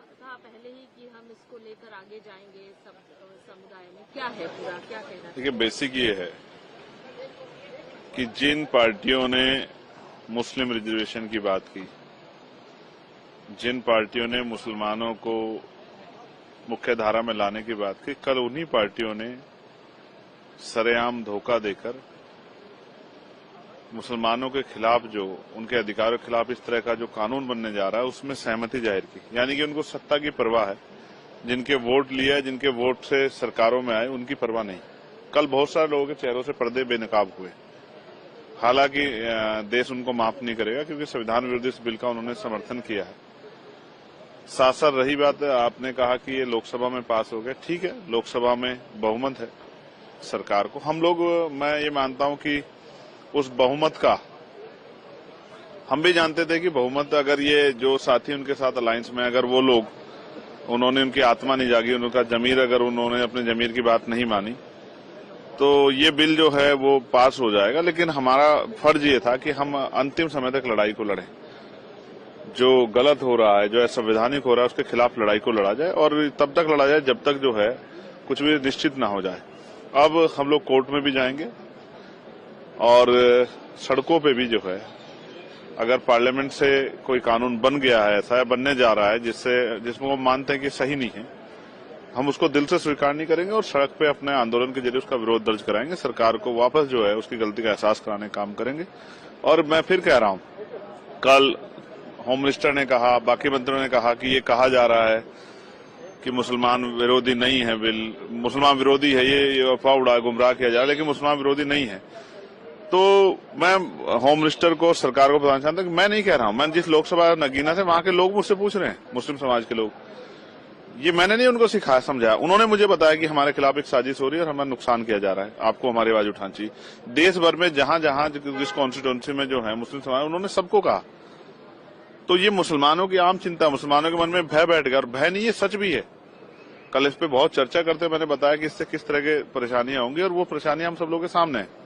कहा पहले ही कि हम इसको लेकर आगे जाएंगे सब समुदाय में, क्या है पूरा, क्या कहना? देखिए, बेसिक ये है कि जिन पार्टियों ने मुस्लिम रिजर्वेशन की बात की, जिन पार्टियों ने मुसलमानों को मुख्य धारा में लाने की बात की, कल उन्हीं पार्टियों ने सरेआम धोखा देकर मुसलमानों के खिलाफ, जो उनके अधिकारों के खिलाफ इस तरह का जो कानून बनने जा रहा है, उसमें सहमति जाहिर की। यानी कि उनको सत्ता की परवाह है, जिनके वोट लिए, जिनके वोट से सरकारों में आए, उनकी परवाह नहीं। कल बहुत सारे लोगों के चेहरों से पर्दे बेनकाब हुए। हालांकि देश उनको माफ नहीं करेगा, क्योंकि संविधान विरोधी इस बिल का उन्होंने समर्थन किया है। साथ साथ रही बात, आपने कहा कि ये लोकसभा में पास हो गया। ठीक है, लोकसभा में बहुमत है सरकार को। हम लोग, मैं ये मानता हूं कि उस बहुमत का, हम भी जानते थे कि बहुमत, अगर ये जो साथी उनके साथ अलायंस में, अगर वो लोग, उन्होंने, उनकी आत्मा नहीं जागी, उनका जमीर, अगर उन्होंने अपने जमीर की बात नहीं मानी, तो ये बिल जो है वो पास हो जाएगा। लेकिन हमारा फर्ज ये था कि हम अंतिम समय तक लड़ाई को लड़ें। जो गलत हो रहा है, जो असंवैधानिक हो रहा है, उसके खिलाफ लड़ाई को लड़ा जाए, और तब तक लड़ा जाए जब तक जो है कुछ भी निश्चित ना हो जाए। अब हम लोग कोर्ट में भी जाएंगे और सड़कों पे भी जो है, अगर पार्लियामेंट से कोई कानून बन गया है, ऐसा बनने जा रहा है जिसमें वो मानते हैं कि सही नहीं है, हम उसको दिल से स्वीकार नहीं करेंगे और सड़क पे अपने आंदोलन के जरिए उसका विरोध दर्ज कराएंगे। सरकार को वापस जो है उसकी गलती का एहसास कराने का काम करेंगे। और मैं फिर कह रहा हूं, कल होम मिनिस्टर ने कहा, बाकी मंत्रियों ने कहा कि ये कहा जा रहा है कि मुसलमान विरोधी नहीं है बिल, मुसलमान विरोधी है, ये अफवाह उड़ा, गुमराह किया जा रहा है, लेकिन मुसलमान विरोधी नहीं है। तो मैं होम मिनिस्टर को, सरकार को बताना चाहता हूं कि मैं नहीं कह रहा हूं, मैं जिस लोकसभा नगीना से, वहां के लोग मुझसे पूछ रहे हैं, मुस्लिम समाज के लोग, ये मैंने नहीं उनको सिखाया समझाया। उन्होंने मुझे बताया कि हमारे खिलाफ एक साजिश हो रही है और हमें नुकसान किया जा रहा है, आपको हमारी आवाज उठानी चाहिए। देश भर में जहां जहां जिस कॉन्स्टिट्यूंसी में जो है मुस्लिम समाज, उन्होंने सबको कहा। तो ये मुसलमानों की आम चिंता, मुसलमानों के मन में भय बैठ गया, और भय नहीं, ये सच भी है। कल इस पे बहुत चर्चा करते मैंने बताया कि इससे किस तरह के परेशानियां होंगी, और वो परेशानियां हम सब लोगों के सामने है।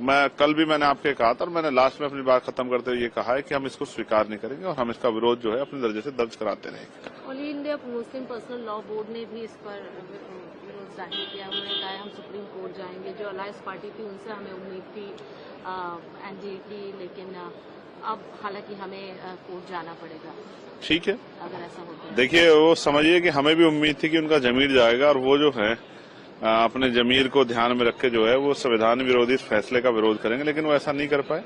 मैं कल भी मैंने आपके कहा था, और मैंने लास्ट में अपनी बात खत्म करते हुए ये कहा है कि हम इसको स्वीकार नहीं करेंगे और हम इसका विरोध जो है अपने दर्जे से दर्ज कराते रहेंगे। All India Muslim personal law board ने भी इस पर विरोध जाहिर किया। उन्होंने कहा हम सुप्रीम कोर्ट जाएंगे। जो अलायंस पार्टी थी उनसे हमें उम्मीद थी एनडीए की, लेकिन अब हालांकि हमें कोर्ट जाना पड़ेगा। ठीक है, अगर ऐसा होता है। देखिए, वो समझिए कि हमें भी उम्मीद थी कि उनका जमीर जाएगा, और वो जो है अपने जमीर को ध्यान में रख के जो है वो संविधान विरोधी इस फैसले का विरोध करेंगे, लेकिन वो ऐसा नहीं कर पाए।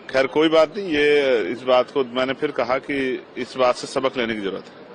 खैर कोई बात नहीं, ये इस बात को मैंने फिर कहा कि इस बात से सबक लेने की जरूरत है।